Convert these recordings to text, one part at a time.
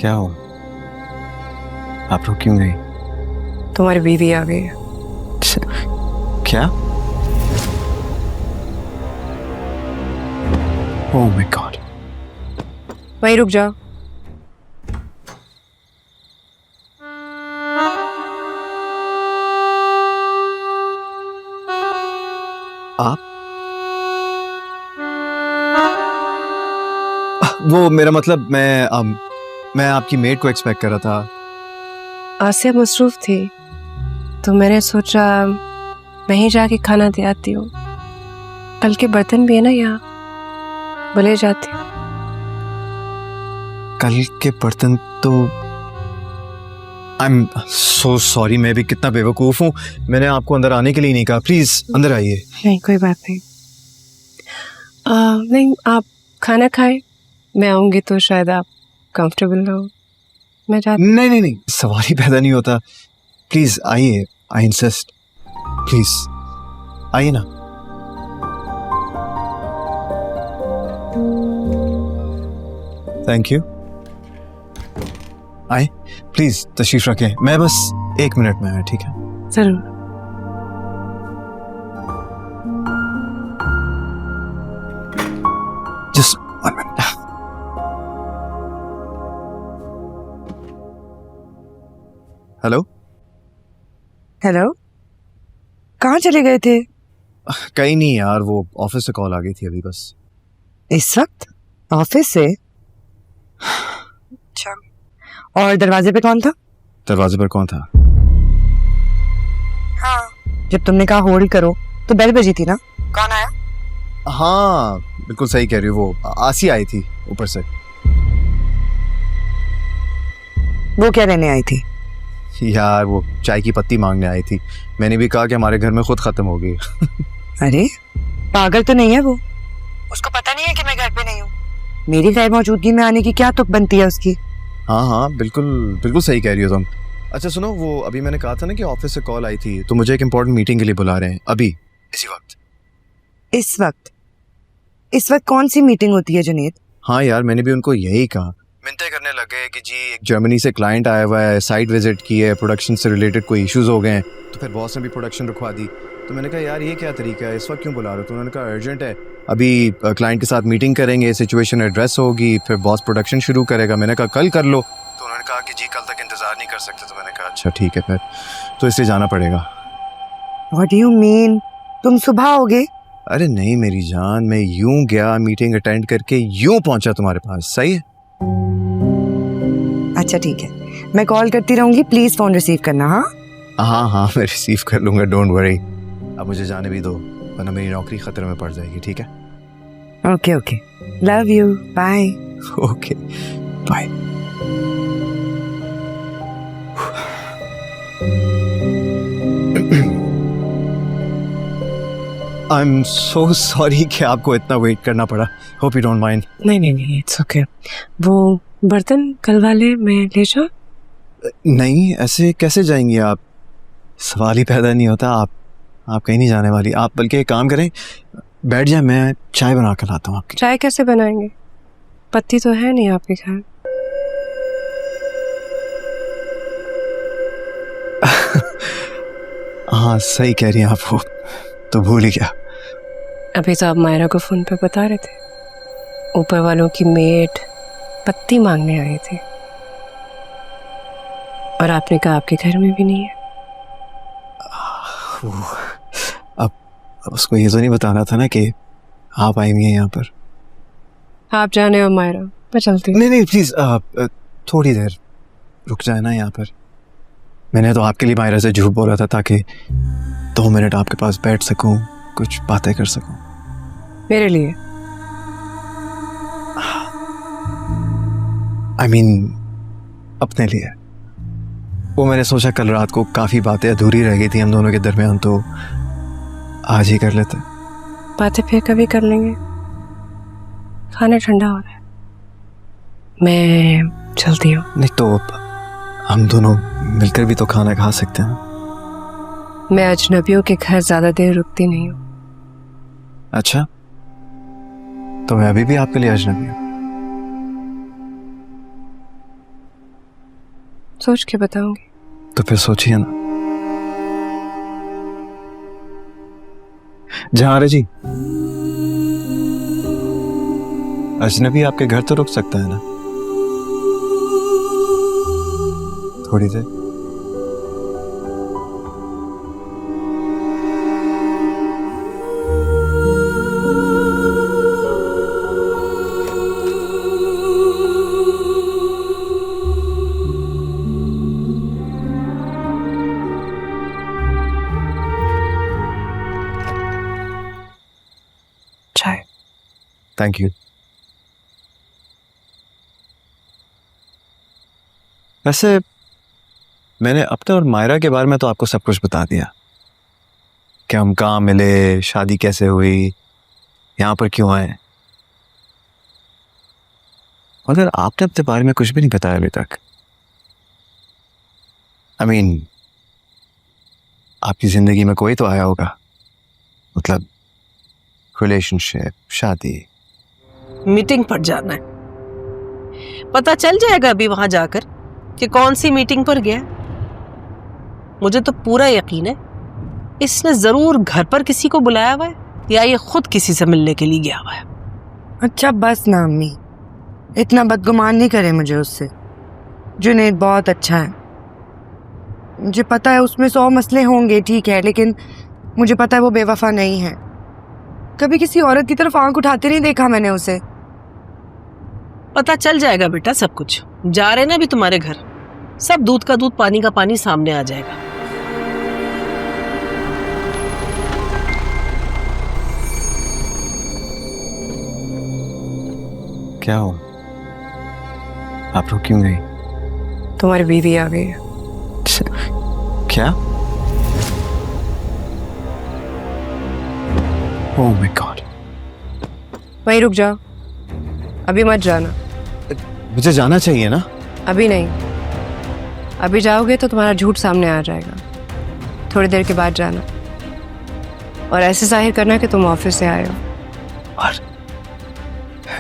क्या हो? आप रुक क्यों गई? तुम्हारी बीवी आ गई है। क्या? Oh my God. वहीं रुक जाओ। आप? वो मेरा मतलब मैं आपकी मेड को एक्सपेक्ट कर रहा था। आसिया मसरूफ थी तो मैंने सोचा वहीं जाके खाना दे आती हूँ। कल के बर्तन भी है ना यहाँ, भले जाती हूँ। कल के बर्तन तो आई एम सो सॉरी, मैं भी कितना बेवकूफ हूँ। मैंने आपको अंदर आने के लिए नहीं कहा। प्लीज अंदर आइए। नहीं कोई बात नहीं। नहीं आप खाना खाएं, मैं आऊंगी तो शायद आप कंफर्टेबल रहो। मैं जाती। नहीं, सवाल ही पैदा नहीं होता। प्लीज आइए, आई इंसिस्ट। प्लीज आइए ना। Thank you. आए प्लीज, तशरीफ रखें। मैं बस 1 मिनट में आया, ठीक है? जरूर। Just 1 minute. हेलो। हेलो, कहाँ चले गए थे? कहीं नहीं यार, वो ऑफिस से कॉल आ गई थी अभी बस। इस वक्त ऑफिस से? अच्छा, और दरवाजे पे कौन था? दरवाजे पर कौन था? हाँ, जब तुमने कहा होल्ड करो तो बेल बजी थी ना। कौन आया? हाँ बिल्कुल सही कह रही हो, वो आसी आई थी ऊपर से। वो क्या लेने आई थी? यार वो चाय की पत्ती मांगने आई थी। मैंने भी कहा कि हमारे घर में खुद खत्म हो गई। अरे पागल तो नहीं है वो? उसको पता नहीं है कि मैं घर पे नहीं हूँ? मेरी गैर मौजूदगी में आने की क्या तुक बनती है उसकी? हाँ बिल्कुल सही कह रही हो तुम। अच्छा सुनो, वो अभी मैंने कहा था ना कि ऑफिस से कॉल आई थी, तो मुझे एक इम्पोर्टेंट मीटिंग के लिए बुला रहे हैं अभी इसी वक्त। इस वक्त कौन सी मीटिंग होती है जुनेद? हाँ यार, मैंने भी उनको यही कहा। मिन्नतें करने लगे कि जी एक जर्मनी से क्लाइंट आया हुआ है, साइट विजिट की है, प्रोडक्शन से रिलेटेड कोई इश्यूज हो गए हैं, तो फिर बॉस ने भी प्रोडक्शन रुकवा दी। तो मैंने कहा यार ये क्या तरीका है, इस वक्त क्यों बुला रहे हो? तो उन्होंने कहा अर्जेंट है, अभी क्लाइंट के साथ मीटिंग करेंगे, सिचुएशन एड्रेस होगी, फिर बॉस प्रोडक्शन शुरू करेगा। मैंने कहा कल कर लो, तो उन्होंने कहा कि जी कल तक इंतज़ार नहीं कर सकते। तो मैंने कहा अच्छा ठीक है फिर, तो इसलिए जाना पड़ेगा। What do you mean? तुम सुबह आओगे? अरे नहीं मेरी जान, मैं यूं गया मीटिंग अटेंड करके यूं पहुंचा तुम्हारे पास। सही है? अच्छा ठीक है, मैं कॉल करती रहूंगी, प्लीज फोन रिसीव करना। हाँ मैं रिसीव कर लूंगा, डोंट वरी। अब मुझे जाने भी दो, वरना मेरी नौकरी खतरे में पड़ जाएगी। ठीक है? Okay, love you, bye. Okay bye. I am so sorry कि आपको इतना वेट करना पड़ा। Hope you don't mind. नहीं इट्स ओके। वो बर्तन कल वाले मैं ले जाऊं? नहीं, ऐसे कैसे जाएंगी आप? सवाल ही पैदा नहीं होता। आप कहीं नहीं जाने वाली। आप बल्कि एक काम करें, बैठ जाए, मैं चाय बना कर लाता हूँ आपकी। चाय कैसे बनाएंगे? पत्ती तो है नहीं आपके घर। हाँ सही कह रही हैं आप, वो तो भूल ही गया। अभी तो आप मायरा को फोन पे बता रहे थे, ऊपर वालों की मेड पत्ती मांगने आई थी, और आपने कहा आपके घर में भी नहीं है। अब उसको ये तो नहीं बताना था ना कि आप आई हुई हैं यहाँ पर। आप जाने हो मायरा, मैं चलती हूँ। नहीं प्लीज थोड़ी देर रुक जाए ना यहाँ पर। मैंने तो आपके लिए मायरा से झूठ बोला था ताकि 2 मिनट आपके पास बैठ सकूं, कुछ बातें कर सकूं। मेरे लिए? आई मीन अपने लिए। वो मैंने सोचा कल रात को काफ़ी बातें अधूरी रह गई थी हम दोनों के दरमियान, तो आज ही कर लेते। बातें फिर कभी कर लेंगे, खाना ठंडा हो रहा है, मैं चलती हूँ। नहीं तो हम दोनों मिलकर भी तो खाना खा सकते हैं ना। मैं अजनबियों के घर ज्यादा देर रुकती नहीं हूँ। अच्छा, तो मैं अभी भी आपके लिए अजनबी हूँ? सोच के बताऊंगी। तो फिर सोचिए ना। जहां जी, अजनबी आपके घर तो रुक सकता है ना थोड़ी देर? चाय। Thank you. वैसे मैंने अपने और मायरा के बारे में तो आपको सब कुछ बता दिया कि हम कहाँ मिले, शादी कैसे हुई, यहाँ पर क्यों आए, मगर आपने अपने बारे में कुछ भी नहीं बताया अभी तक। I mean, आपकी जिंदगी में कोई तो आया होगा, मतलब रिलेशनशिप, शादी। मीटिंग पर जाना है, पता चल जाएगा अभी वहां जाकर कि कौन सी मीटिंग पर गया। मुझे तो पूरा यकीन है इसने जरूर घर पर किसी को बुलाया हुआ है या ये खुद किसी से मिलने के लिए गया हुआ है। अच्छा बस ना अम्मी, इतना बदगुमान नहीं करे मुझे उससे। जुनैद बहुत अच्छा है, मुझे पता है उसमें 100 मसले होंगे, ठीक है, लेकिन मुझे पता है वो बेवफा नहीं है। कभी किसी औरत की तरफ आंख उठाते नहीं देखा मैंने उसे। पता चल जाएगा बेटा सब कुछ। जा रहे ना अभी तुम्हारे घर, सब दूध का दूध पानी का पानी सामने आ जाएगा। क्या हो, आप लोग क्यों गई? तुम्हारी बीवी आ गई है। क्या? Oh my God. वहीं रुक जाओ, अभी मत जाना। मुझे जाना चाहिए ना? अभी नहीं, अभी जाओगे तो तुम्हारा झूठ सामने आ जाएगा। थोड़ी देर के बाद जाना और ऐसे जाहिर करना कि तुम ऑफिस से आए हो। और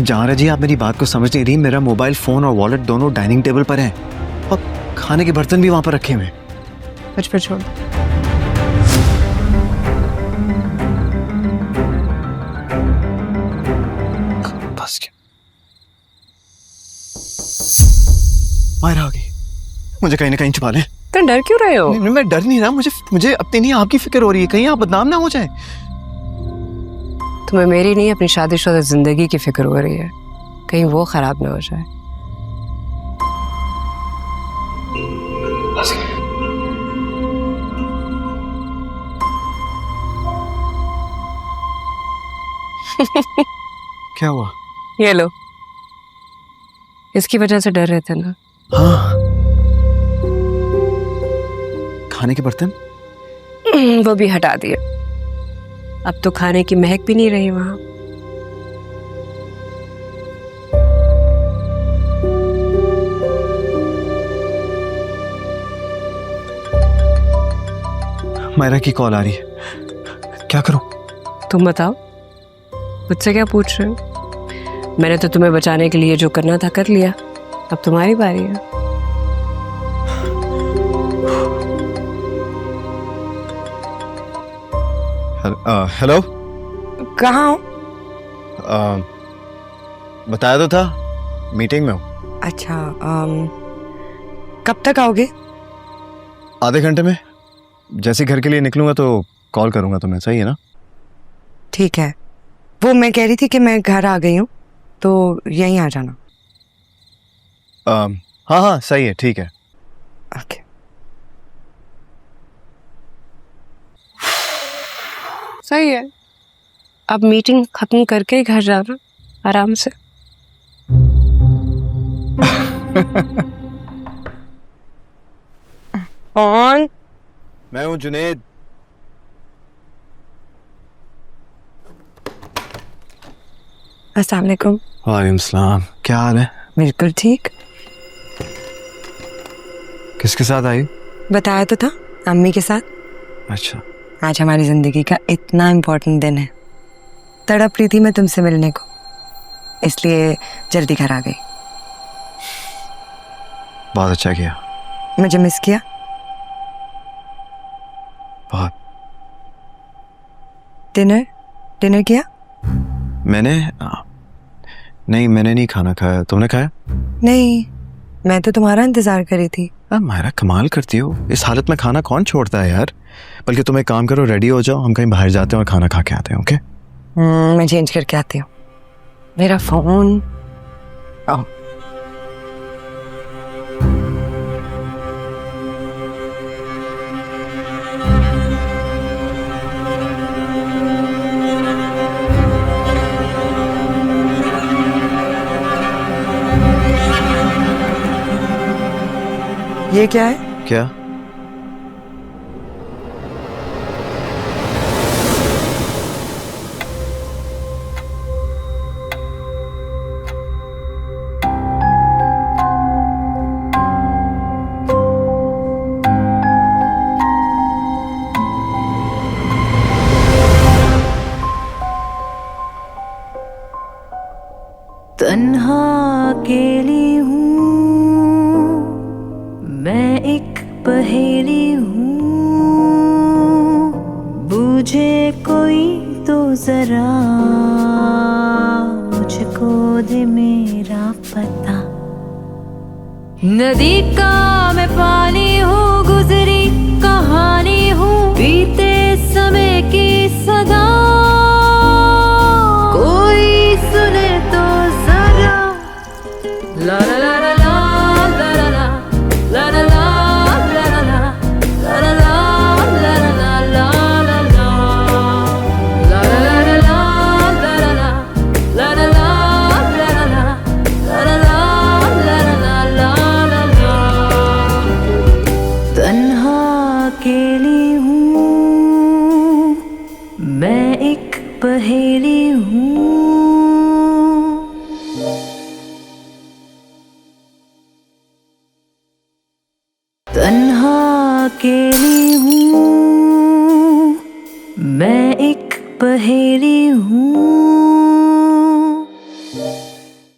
जहां जी, आप मेरी बात को समझ नहीं रही। मेरा मोबाइल फोन और वॉलेट दोनों डाइनिंग टेबल पर हैं और खाने के बर्तन भी वहां पर रखे हुए हैं। मुझ पर छोड़। बस क्या, मायरा आ गई, मुझे कहीं ना कहीं छुपा लें। तो डर क्यों रहे हो? नहीं, मैं डर नहीं रहा, मुझे अपनी नहीं आपकी फिक्र हो रही है, कहीं आप बदनाम ना हो जाए। तुम्हें मेरी नहीं, अपनी शादीशुदा जिंदगी की फिक्र हो रही है, कहीं वो खराब ना हो जाए। क्या हुआ? ये लो, इसकी वजह से डर रहे थे ना। हाँ, खाने के बर्तन वो भी हटा दिए, अब तो खाने की महक भी नहीं रही वहां। मायरा की कॉल आ रही है, क्या करूं? तुम बताओ, मुझसे क्या पूछ रहे हो? मैंने तो तुम्हें बचाने के लिए जो करना था कर लिया, अब तुम्हारी बारी है। हेलो। कहाँ हो? बताया तो था, मीटिंग में हूँ। अच्छा, कब तक आओगे? आधे घंटे में। जैसे घर के लिए निकलूंगा तो कॉल करूंगा तुम्हें, सही है ना? ठीक है, वो मैं कह रही थी कि मैं घर आ गई हूँ तो यहीं आ जाना। हाँ हाँ सही है, ठीक है। ओके। सही है, अब मीटिंग खत्म करके ही घर जाना आराम से। कौन? मैं हूँ जुनैद। अस्सलाम वालेकुम। वालेकुम सलाम, क्या हाल है? बिल्कुल ठीक। किसके साथ आई? बताया तो था, अम्मी के साथ। अच्छा। आज हमारी जिंदगी का इतना इम्पोर्टेंट दिन है, तड़प रही थी मैं तुमसे मिलने को, इसलिए जल्दी घर आ गई। बहुत अच्छा किया। मुझे मिस किया? बहुत। डिनर किया? नहीं, मैंने नहीं खाना खाया। तुमने खाया? नहीं, मैं तो तुम्हारा इंतजार कर रही थी। मायरा, कमाल करती हो। इस हालत में खाना कौन छोड़ता है यार। बल्कि तुम एक काम करो, रेडी हो जाओ, हम कहीं बाहर जाते हैं और खाना खा के आते हैं। ओके? मैं चेंज करके आती हूँ। मेरा फोन। ये क्या है? क्या? तन्हा अकेली हूँ, मैं एक पहेली हूँ, बूझे कोई तो जरा मुझको दे मेरा पता। नदी का मैं पानी हूँ, गुजरी कहानी हूँ, बीते समय की सदा, कोई सुने तो जरा। ला ला ला ला ला ला ला ला ला ला ला ला ला ला ला ला ला ला ला तन्हा अकेली हूँ, मैं एक पहेली हूँ। तन्हा अकेली हूँ, मैं एक पहेली हूँ।